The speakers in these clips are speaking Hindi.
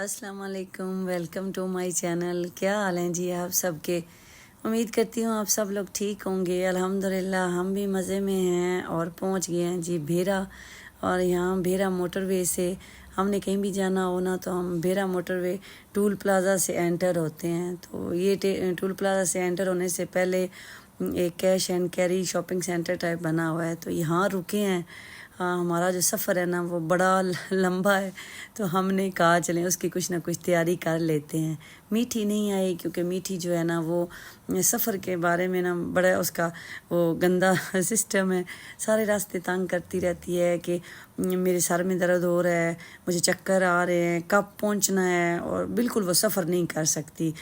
अस्सलाम वालेकुम, वेलकम टू माय चैनल। क्या हाल हैं जी आप सबके। उम्मीद करती हूँ आप सब लोग ठीक होंगे। अल्हम्दुलिल्लाह हम भी मज़े में हैं और पहुँच गए हैं जी भेरा। और यहाँ भेरा मोटरवे से हमने कहीं भी जाना हो ना तो हम भेरा मोटरवे टूल प्लाज़ा से एंटर होते हैं। तो ये टूल प्लाज़ा से एंटर होने से पहले एक cash and carry shopping centre type बना हुआ है, तो यहाँ रुके हैं। हमारा जो सफ़र है ना वो बड़ा लंबा है, तो हमने कहा चलें उसकी कुछ ना कुछ तैयारी कर लेते हैं। मीठी नहीं आई क्योंकि मीठी जो है ना वो सफ़र के बारे में ना बड़ा उसका वो गंदा सिस्टम है। सारे रास्ते तंग करती रहती है कि मेरे सर में दर्द हो रहा है, मुझे चक्कर आ रहे हैं, कब पहुंचना है, और बिल्कुल वो सफ़र नहीं कर सकती।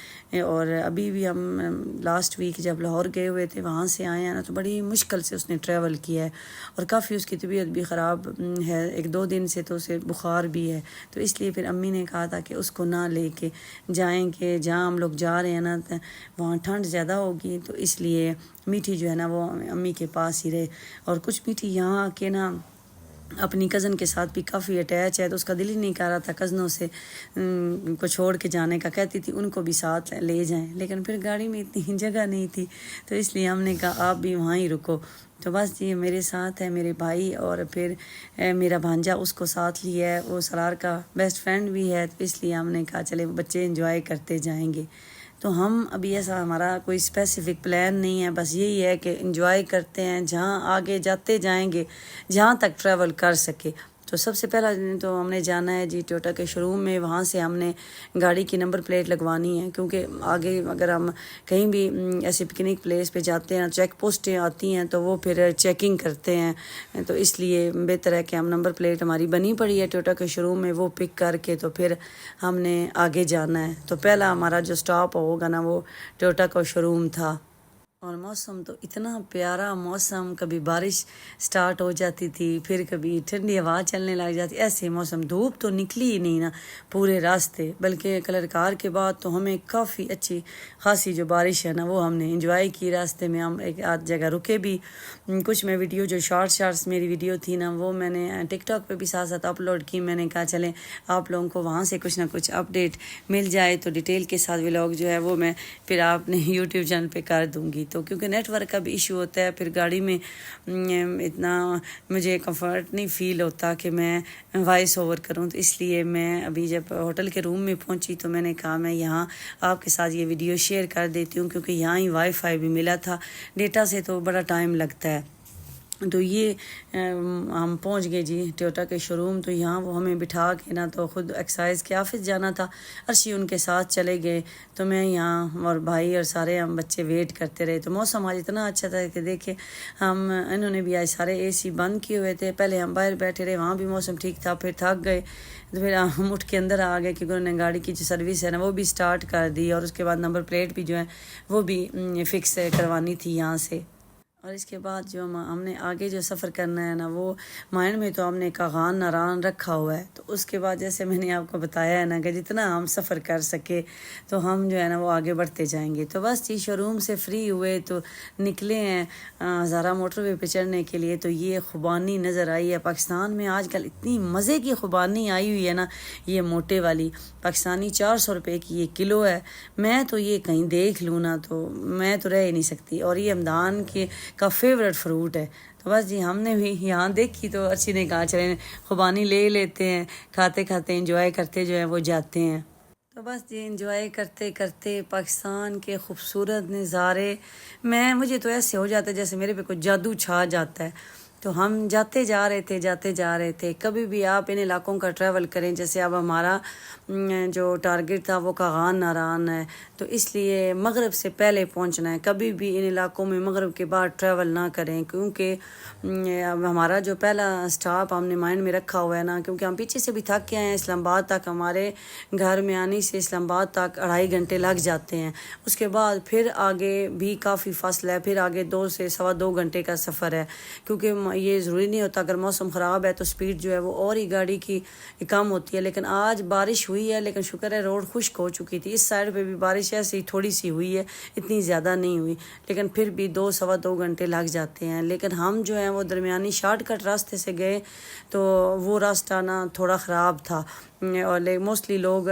और अभी भी हम लास्ट वीक जब लाहौर गए हुए थे वहाँ से आए हैं ना, तो बड़ी मुश्किल से उसने ट्रैवल किया है और काफ़ी उसकी तबीयत भी ख़राब है। 1-2 दिन से तो उसे बुखार भी है, तो इसलिए फिर अम्मी ने कहा था कि उसको ना लेके जाएंगे। जहाँ हम लोग जा रहे हैं ना वहाँ ठंड ज़्यादा होगी, तो इसलिए मीठी जो है ना वो अम्मी के पास ही रहे। और कुछ मीठी यहाँ आके ना अपनी कज़न के साथ भी काफ़ी अटैच है, तो उसका दिल ही नहीं कर रहा था कज़नों से को छोड़ के जाने का। कहती थी उनको भी साथ ले जाएं, लेकिन फिर गाड़ी में इतनी जगह नहीं थी, तो इसलिए हमने कहा आप भी वहाँ ही रुको। तो बस ये मेरे साथ है मेरे भाई, और फिर मेरा भांजा उसको साथ लिया है, वो सरार का बेस्ट फ्रेंड भी है, तो इसलिए हमने कहा चले बच्चे एंजॉय करते जाएंगे। तो हम अभी ऐसा हमारा कोई स्पेसिफ़िक प्लान नहीं है, बस यही है कि एंजॉय करते हैं, जहाँ आगे जाते जाएंगे जहाँ तक ट्रैवल कर सके। तो सबसे पहला तो हमने जाना है जी टोयोटा के शोरूम में। वहाँ से हमने गाड़ी की नंबर प्लेट लगवानी है, क्योंकि आगे अगर हम कहीं भी ऐसे पिकनिक प्लेस पे जाते हैं, चेक पोस्टें आती हैं तो वो फिर चेकिंग करते हैं, तो इसलिए बेहतर है कि हम नंबर प्लेट हमारी बनी पड़ी है टोयोटा के शोरूम में, वो पिक करके तो फिर हमने आगे जाना है। तो पहला हमारा जो स्टॉप होगा ना वो टोयोटा का शोरूम था। और मौसम तो इतना प्यारा मौसम, कभी बारिश स्टार्ट हो जाती थी, फिर कभी ठंडी हवा चलने लग जाती, ऐसे मौसम। धूप तो निकली ही नहीं ना पूरे रास्ते, बल्कि कलर कार के बाद तो हमें काफ़ी अच्छी खासी जो बारिश है ना वो हमने इंजॉय की। रास्ते में हम एक आध जगह रुके भी। कुछ मैं वीडियो जो शॉर्ट्स मेरी वीडियो थी ना वो मैंने टिकटॉक पे भी साथ साथ अपलोड की। मैंने कहा चलें आप लोगों को वहाँ से कुछ ना कुछ अपडेट मिल जाए, तो डिटेल के साथ व्लॉग जो है वो मैं फिर आपने यूट्यूब चैनल पे कर दूँगी। तो क्योंकि नेटवर्क का भी इशू होता है, फिर गाड़ी में इतना मुझे कंफर्ट नहीं फ़ील होता कि मैं वॉइस ओवर करूं, तो इसलिए मैं अभी जब होटल के रूम में पहुंची तो मैंने कहा मैं यहाँ आपके साथ ये वीडियो शेयर कर देती हूँ, क्योंकि यहाँ ही वाईफाई भी मिला था। डेटा से तो बड़ा टाइम लगता है। तो ये हम पहुंच गए जी टोयोटा के शोरूम। तो यहाँ वो हमें बिठा के ना तो ख़ुद एक्सरसाइज के ऑफिस जाना था, अर्शी उनके साथ चले गए, तो मैं यहाँ और भाई और सारे हम बच्चे वेट करते रहे। तो मौसम आज इतना अच्छा था कि देखे हम इन्होंने भी आज सारे एसी बंद किए हुए थे। पहले हम बाहर बैठे रहे, वहाँ भी मौसम ठीक था, फिर थक गए तो फिर हम उठ के अंदर आ गए, क्योंकि उन्होंने गाड़ी की जो सर्विस है ना वो भी स्टार्ट कर दी, और उसके बाद नंबर प्लेट भी जो है वो भी फिक्स करवानी थी यहाँ से। और इसके बाद जो हमने आगे जो सफ़र करना है ना वो माइंड में तो हमने कागान नारान रखा हुआ है। तो उसके बाद जैसे मैंने आपको बताया है ना कि जितना हम सफ़र कर सके तो हम जो है ना वो आगे बढ़ते जाएंगे। तो बस जी शोरूम से फ्री हुए तो निकले हैं ज़ारा मोटरवे पे चढ़ने के लिए। तो ये खुबानी नज़र आई है। पाकिस्तान में आजकल इतनी मज़े की खुबानी आई हुई है ना, ये मोटे वाली पाकिस्तानी 400 रुपये की ये किलो है। मैं तो ये कहीं देख लूँ ना तो मैं तो रह ही नहीं सकती, और ये रमदान के का फेवरेट फ्रूट है। तो बस जी हमने भी यहाँ देखी तो अच्छी ने कहा चले खुबानी ले लेते हैं, खाते खाते एंजॉय करते जो है वो जाते हैं। तो बस जी एंजॉय करते करते पाकिस्तान के खूबसूरत नज़ारे मुझे तो ऐसे हो जाता है जैसे मेरे पे कोई जादू छा जाता है। तो हम जाते जा रहे थे। कभी भी आप इन इलाकों का ट्रैवल करें, जैसे अब हमारा जो टारगेट था वो कागान नारान है, तो इसलिए मगरिब से पहले पहुंचना है। कभी भी इन इलाकों में मगरिब के बाद ट्रैवल ना करें, क्योंकि अब हमारा जो पहला स्टॉप हमने माइंड में रखा हुआ है ना, क्योंकि हम पीछे से भी थक के आए हैं। इस्लामाबाद तक हमारे घर में आने से इस्लामाबाद तक 2.5 घंटे लग जाते हैं। उसके बाद फिर आगे भी काफ़ी फासला है, फिर आगे 2 से 2.25 घंटे का सफ़र है, क्योंकि ये ज़रूरी नहीं होता, अगर मौसम ख़राब है तो स्पीड जो है वो और ही गाड़ी की कम होती है। लेकिन आज बारिश हुई है, लेकिन शुक्र है रोड खुश्क हो चुकी थी। इस साइड पे भी बारिश ऐसी थोड़ी सी हुई है, इतनी ज़्यादा नहीं हुई, लेकिन फिर भी 2-2.25 घंटे लग जाते हैं। लेकिन हम जो है वो दरमियानी शॉर्टकट रास्ते से गए, तो वो रास्ता ना थोड़ा ख़राब था। और मोस्टली लोग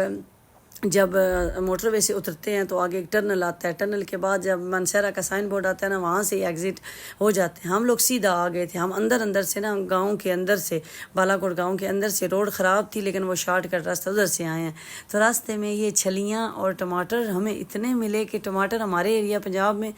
जब मोटरवे से उतरते हैं तो आगे एक टनल आता है, टनल के बाद जब मनसरा का साइन बोर्ड आता है ना, वहाँ से एग्ज़िट हो जाते हैं। हम लोग सीधा आ गए थे, हम अंदर से ना गांव के अंदर से, बालाकोट गांव के अंदर से रोड ख़राब थी, लेकिन वो शॉर्टकट रास्ता उधर से आए हैं। तो रास्ते में ये छलियाँ और टमाटर हमें इतने मिले कि टमाटर हमारे एरिया पंजाब में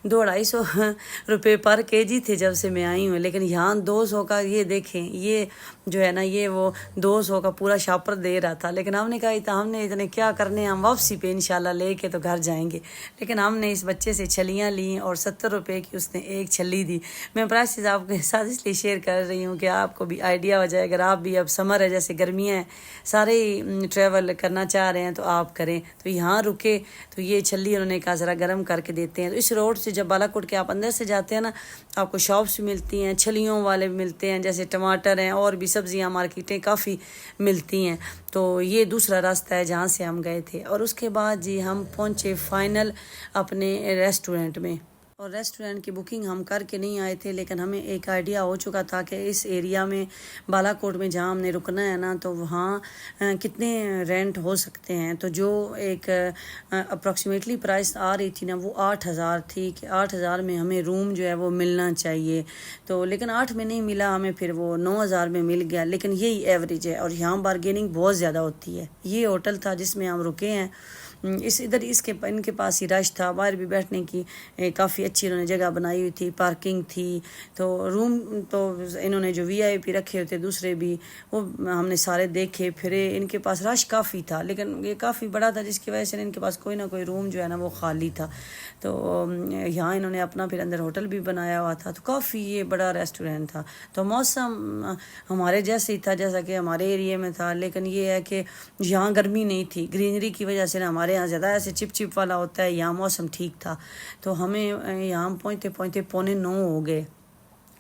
200-250 रुपये पर केजी थे जब से मैं आई हूँ, लेकिन यहाँ 200 का, ये देखें, ये जो है ना ये वो 200 का पूरा शापर दे रहा था। लेकिन हमने कहा हमने इतने क्या करने, हम वापसी पे इंशाल्लाह लेके तो घर जाएंगे। लेकिन हमने इस बच्चे से छलियाँ ली और 70 रुपये की उसने एक छली दी। मैं प्राइसेस आपके साथ इसलिए शेयर कर रही हूँ कि आपको भी आइडिया हो जाए। अगर आप भी, अब समर है, जैसे गर्मियाँ हैं, सारे ट्रैवल करना चाह रहे हैं तो आप करें। तो यहाँ रुके तो ये छली उन्होंने कहा ज़रा गर्म करके देते हैं। तो इस रोड से जब बालाकोट के आप अंदर से जाते हैं ना, आपको शॉप्स मिलती हैं, छलियों वाले मिलते हैं, जैसे टमाटर हैं और भी सब्जियां, मार्केटें काफ़ी मिलती हैं। तो ये दूसरा रास्ता है जहाँ से हम गए थे। और उसके बाद जी हम पहुँचे फाइनल अपने रेस्टोरेंट में। और रेस्टोरेंट की बुकिंग हम करके नहीं आए थे, लेकिन हमें एक आइडिया हो चुका था कि इस एरिया में, बालाकोट में जहाँ हमने रुकना है ना, तो वहाँ कितने रेंट हो सकते हैं। तो जो एक अप्रॉक्सीमेटली प्राइस आ रही थी ना, वो 8,000 थी कि 8,000 में हमें रूम जो है वो मिलना चाहिए। तो लेकिन 8 में नहीं मिला हमें, फिर वो 9,000 में मिल गया। लेकिन यही एवरेज है और यहाँ बारगेनिंग बहुत ज़्यादा होती है। ये होटल था जिसमें हम रुके हैं, इनके पास ही रश था, बाहर भी बैठने की काफ़ी अच्छी इन्होंने जगह बनाई हुई थी, पार्किंग थी। तो रूम तो इन्होंने जो VIP रखे होते दूसरे भी, वो हमने सारे देखे फिरे। इनके पास रश काफ़ी था, लेकिन ये काफ़ी बड़ा था, जिसकी वजह से इनके पास कोई ना कोई रूम जो है ना वो खाली था। तो यहाँ इन्होंने अपना फिर अंदर होटल भी बनाया हुआ था। तो काफ़ी ये बड़ा रेस्टोरेंट था। तो मौसम हमारे जैसे ही था जैसा कि हमारे एरिया में था, लेकिन ये है कि यहाँ गर्मी नहीं थी, ग्रीनरी की वजह से ना हमारे यहाँ ज़्यादा ऐसे चिप वाला होता है, यहाँ मौसम ठीक था। तो हमें यहाँ पहुँचते 8:45 हो गए।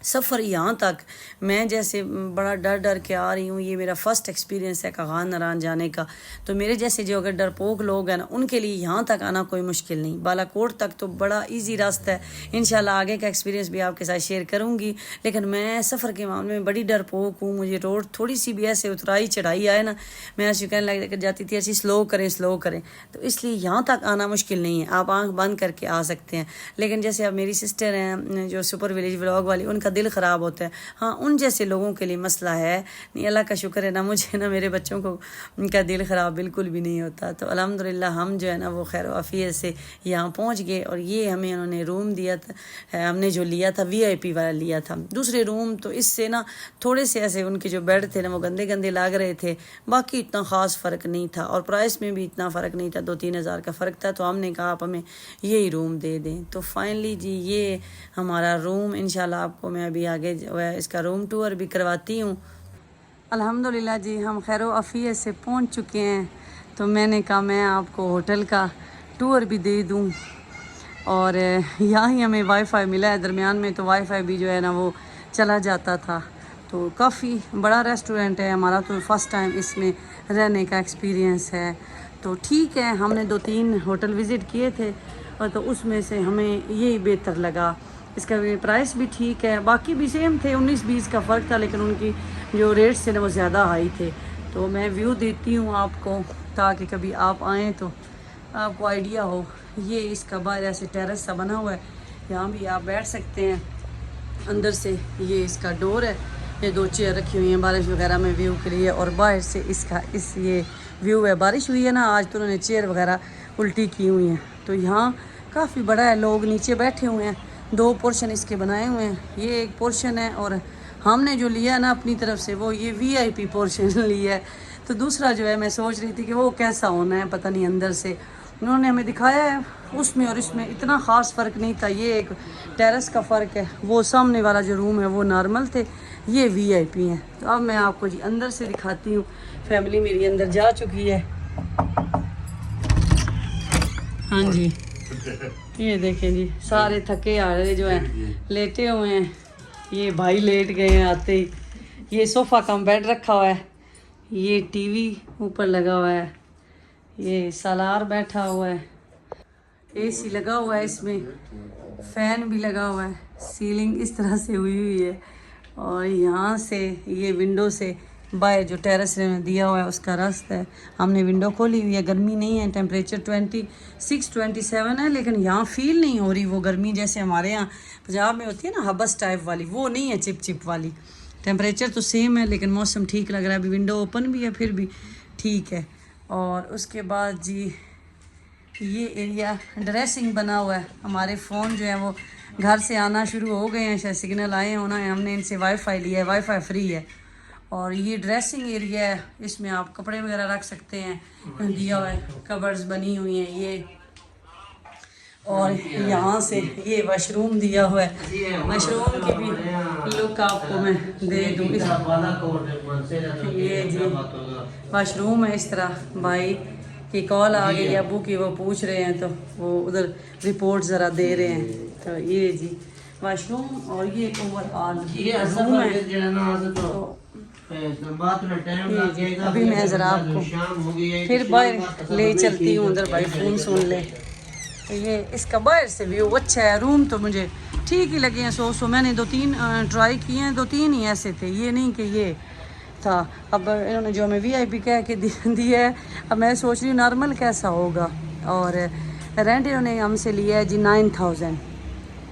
सफ़र यहाँ तक मैं जैसे बड़ा डर के आ रही हूँ, ये मेरा फ़र्स्ट एक्सपीरियंस है कागान नारायण जाने का। तो मेरे जैसे जो अगर डरपोक लोग हैं ना, उनके लिए यहाँ तक आना कोई मुश्किल नहीं। बालाकोट तक तो बड़ा इजी रास्ता है। इंशाल्लाह आगे का एक्सपीरियंस भी आपके साथ शेयर करूँगी। लेकिन मैं सफ़र के मामले में बड़ी डरपोक हूँ। मुझे रोड थोड़ी सी भी ऐसे उतराई चढ़ाई आए ना, मैं ऐसे कहने लग जाती थी ऐसी स्लो करें। तो इसलिए यहाँ तक आना मुश्किल नहीं है, आप आँख बंद करके आ सकते हैं। लेकिन जैसे अब मेरी सिस्टर हैं जो सुपर विलेज व्लॉग वाली, उनका दिल ख़राब होता है। हाँ, उन जैसे लोगों के लिए मसला है। नहीं, अल्लाह का शुक्र है ना, मुझे ना मेरे बच्चों को उनका दिल ख़राब बिल्कुल भी नहीं होता। तो अल्हम्दुलिल्लाह हम जो है ना वो खैर आफियत से यहाँ पहुँच गए। और ये हमें उन्होंने रूम दिया था, हमने जो लिया था VIP वाला लिया था। दूसरे रूम तो इससे ना थोड़े से ऐसे उनके जो बेड थे ना वो गंदे लग रहे थे, बाकी इतना ख़ास फ़र्क नहीं था और प्राइस में भी इतना फ़र्क नहीं था, 2-3 हज़ार का फ़र्क था। तो हमने कहा आप हमें यही रूम दे दें। तो फाइनली जी ये हमारा रूम, इंशाल्लाह आपको मैं अभी आगे जो है इसका रूम टूर भी करवाती हूँ। अल्हम्दुलिल्लाह जी हम खैरो अफियत से पहुँच चुके हैं। तो मैंने कहा मैं आपको होटल का टूर भी दे दूँ। और यहाँ ही हमें वाईफाई मिला है, दरमियान में तो वाईफाई भी जो है ना वो चला जाता था। तो काफ़ी बड़ा रेस्टोरेंट है, हमारा तो फर्स्ट टाइम इसमें रहने का एक्सपीरियंस है। तो ठीक है, हमने 2-3 होटल विज़िट किए थे और तो उसमें से हमें यही बेहतर लगा। इसका भी प्राइस भी ठीक है, बाकी भी सेम थे, 19-20 का फ़र्क था, लेकिन उनकी जो रेट्स थे ना वो ज़्यादा हाई थे। तो मैं व्यू देती हूँ आपको ताकि कभी आप आएँ तो आपको आइडिया हो। ये इसका बाहर ऐसे टेरेस सा बना हुआ है, यहाँ भी आप बैठ सकते हैं। अंदर से ये इसका डोर है, ये 2 चेयर रखी हुई हैं बारिश वगैरह में व्यू के लिए। और बाहर से इसका ये व्यू है। बारिश हुई है ना आज, तो उन्होंने चेयर वगैरह उल्टी की हुई हैं। तो यहाँ काफ़ी बड़ा है, लोग नीचे बैठे हुए हैं। 2 पोर्शन इसके बनाए हुए हैं, ये एक पोर्शन है और हमने जो लिया ना अपनी तरफ से वो ये VIP पोर्शन लिया है। तो दूसरा जो है मैं सोच रही थी कि वो कैसा होना है, पता नहीं। अंदर से उन्होंने हमें दिखाया है, उसमें और इसमें इतना ख़ास फ़र्क नहीं था। ये एक टेरेस का फ़र्क है, वो सामने वाला जो रूम है वो नॉर्मल थे, ये VIP हैं। तो अब मैं आपको जी अंदर से दिखाती हूँ। फैमिली मेरी अंदर जा चुकी है। हाँ जी, ये देखें जी, सारे थके हारे जो हैं लेटे हुए हैं। ये भाई लेट गए हैं आते ही। ये सोफ़ा कम बेड रखा हुआ है, ये टीवी ऊपर लगा हुआ है, ये सालार बैठा हुआ है, एसी लगा हुआ है, इसमें फ़ैन भी लगा हुआ है, सीलिंग इस तरह से हुई हुई है। और यहाँ से ये विंडो से बाहर जो टेरेस ने दिया हुआ है उसका रास्ता है। हमने विंडो खोली हुई है, गर्मी नहीं है, टेम्परेचर 26-27 है, लेकिन यहाँ फील नहीं हो रही वो गर्मी जैसे हमारे यहाँ पंजाब में होती है ना हबस टाइप वाली, वो नहीं है, चिप चिप वाली। टेम्परेचर तो सेम है लेकिन मौसम ठीक लग रहा है। अभी विंडो ओपन भी है फिर भी ठीक है। और उसके बाद जी ये एरिया ड्रेसिंग बना हुआ है। हमारे फ़ोन जो है वो घर से आना शुरू हो गए हैं, शायद सिग्नल आए होना है, हमने इनसे वाईफाई लिया है, वाईफाई फ्री है। और ये ड्रेसिंग एरिया है, इसमें आप कपड़े वगैरह रख सकते हैं, दिया हुआ है, कबर्ड्स बनी हुई हैं ये। और यहाँ से ये वॉशरूम दिया हुआ है, वॉशरूम की भी लुक आपको मैं दे दूँ। ये जी वॉशरूम है इस तरह। भाई की कॉल आ गई अबू की, वो पूछ रहे हैं तो वो उधर रिपोर्ट ज़रा दे रहे हैं। तो ये जी वॉशरूम और ये ओवरऑल रूम है। तो अभी मैं ज़रा आपको फिर बाहर ले चलती हूँ, उधर भाई फ़ोन सुन ले। तो ये इसका बाहर से व्यू अच्छा है। रूम तो मुझे ठीक ही लगे हैं, सो मैंने 2-3 ट्राई किए हैं, 2-3 ही ऐसे थे, ये नहीं कि ये था। अब इन्होंने जो हमें VIP कह के दिया है, अब मैं सोच रही हूँ नॉर्मल कैसा होगा। और रेंट इन्होंने हमसे लिया है जी 9000,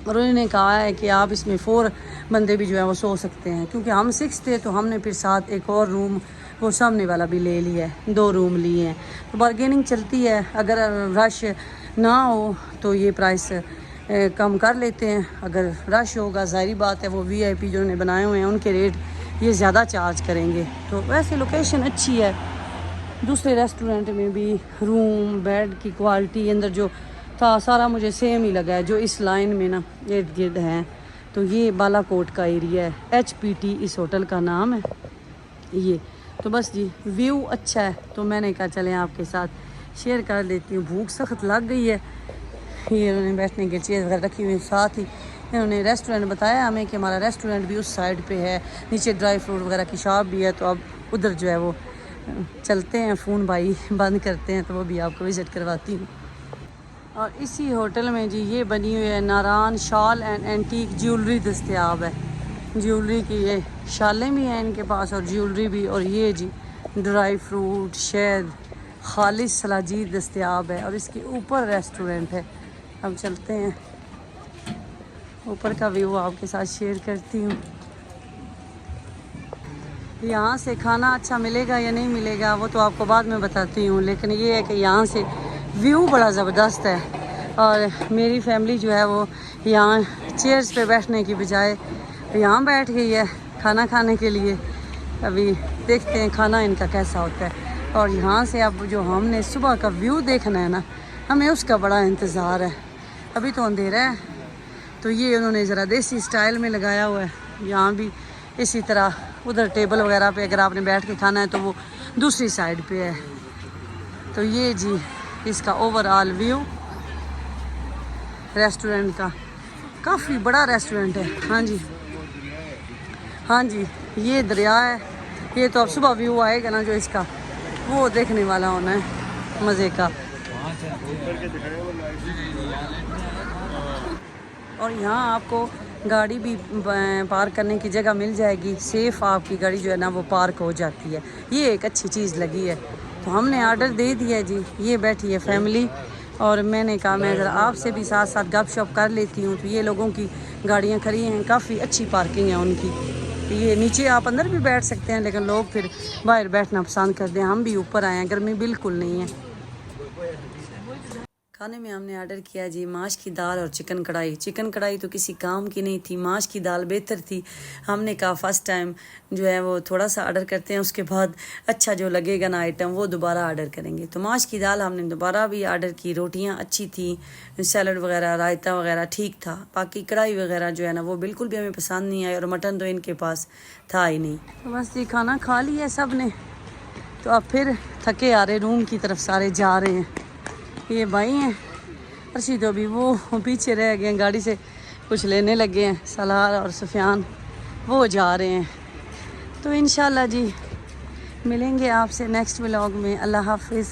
और उन्होंने कहा है कि आप इसमें 4 बंदे भी जो है वो सो सकते हैं, क्योंकि हम 6 थे तो हमने फिर साथ एक और रूम वो सामने वाला भी ले लिया है, 2 रूम लिए हैं। तो बार्गेनिंग चलती है, अगर रश ना हो तो ये प्राइस कम कर लेते हैं, अगर रश होगा ज़ाहिर बात है वो VIP जो उन्होंने बनाए हुए हैं उनके रेट ये ज़्यादा चार्ज करेंगे। तो वैसे लोकेशन अच्छी है। दूसरे रेस्टोरेंट में भी रूम बेड की क्वालिटी अंदर जो था सारा मुझे सेम ही लगा है, जो इस लाइन में ना इर्द गिर्द हैं। तो ये बालाकोट का एरिया है, HPT इस होटल का नाम है ये। तो बस जी व्यू अच्छा है, तो मैंने कहा चलें आपके साथ शेयर कर देती हूँ। भूख सख्त लग गई है। ये उन्होंने बैठने की चेयर वगैरह रखी हुई है, साथ ही इन्होंने रेस्टोरेंट बताया हमें कि हमारा रेस्टोरेंट भी उस साइड पे है, नीचे ड्राई फ्रूट वगैरह की शॉप भी है। तो अब उधर जो है वो चलते हैं, फ़ोन भाई बंद करते हैं तो वो भी आपको विज़िट करवाती हूँ। और इसी होटल में जी ये बनी हुई है नारान शॉल एंड एंटीक ज्वेलरी दस्तयाब है। ज्वेलरी की ये शालें भी हैं इनके पास और ज्वेलरी भी। और ये जी ड्राई फ्रूट शहद खालिस सलाजीद दस्तयाब है। और इसके ऊपर रेस्टोरेंट है। अब चलते हैं, ऊपर का व्यू आपके साथ शेयर करती हूँ। यहाँ से खाना अच्छा मिलेगा या नहीं मिलेगा वो तो आपको बाद में बताती हूँ, लेकिन ये है कि यहाँ से व्यू बड़ा ज़बरदस्त है। और मेरी फैमिली जो है वो यहाँ चेयर्स पे बैठने की बजाय यहाँ बैठ गई है खाना खाने के लिए। अभी देखते हैं खाना इनका कैसा होता है। और यहाँ से अब जो हमने सुबह का व्यू देखना है ना, हमें उसका बड़ा इंतज़ार है। अभी तो अंधेरा है, तो ये उन्होंने ज़रा देसी स्टाइल में लगाया हुआ है। यहाँ भी इसी तरह उधर टेबल वगैरह पे अगर आपने बैठ के खाना है तो वो दूसरी साइड पे है। तो ये जी इसका ओवरऑल व्यू रेस्टोरेंट का, काफ़ी बड़ा रेस्टोरेंट है। हाँ जी हाँ जी, ये दरिया है। ये तो अब सुबह व्यू आएगा ना जो इसका, वो देखने वाला होना है मज़े का। और यहाँ आपको गाड़ी भी पार्क करने की जगह मिल जाएगी, सेफ़ आपकी गाड़ी जो है ना वो पार्क हो जाती है। ये एक अच्छी चीज़ लगी है। तो हमने ऑर्डर दे दिया जी। ये बैठी है फैमिली और मैंने कहा मैं ज़रा आपसे भी साथ साथ गपशप कर लेती हूँ। तो ये लोगों की गाड़ियाँ खड़ी हैं, काफ़ी अच्छी पार्किंग है उनकी। तो ये नीचे आप अंदर भी बैठ सकते हैं, लेकिन लोग फिर बाहर बैठना पसंद करते हैं। हम भी ऊपर आए हैं, गर्मी बिल्कुल नहीं है। खाने में हमने ऑर्डर किया जी माश की दाल और चिकन कढ़ाई। चिकन कढ़ाई तो किसी काम की नहीं थी, माश की दाल बेहतर थी। हमने कहा फ़र्स्ट टाइम जो है वो थोड़ा सा ऑर्डर करते हैं, उसके बाद अच्छा जो लगेगा ना आइटम वो दोबारा ऑर्डर करेंगे। तो माश की दाल हमने दोबारा भी ऑर्डर की। रोटियां अच्छी थी, सैलड वगैरह रायता वगैरह ठीक था। बाकी कढ़ाई वगैरह जो है ना वो बिल्कुल भी हमें पसंद नहीं आई, और मटन तो इनके पास था ही नहीं। तो बस ये खाना खा लिया सब ने, तो अब फिर थके आ रहे रूम की तरफ सारे जा रहे हैं। ये भाई हैं अर्शी, तो अभी वो पीछे रह गए हैं, गाड़ी से कुछ लेने लगे हैं, सलार और सुफियान। वो जा रहे हैं। तो इंशाल्लाह जी मिलेंगे आपसे नेक्स्ट व्लॉग में। अल्लाह हाफिज़।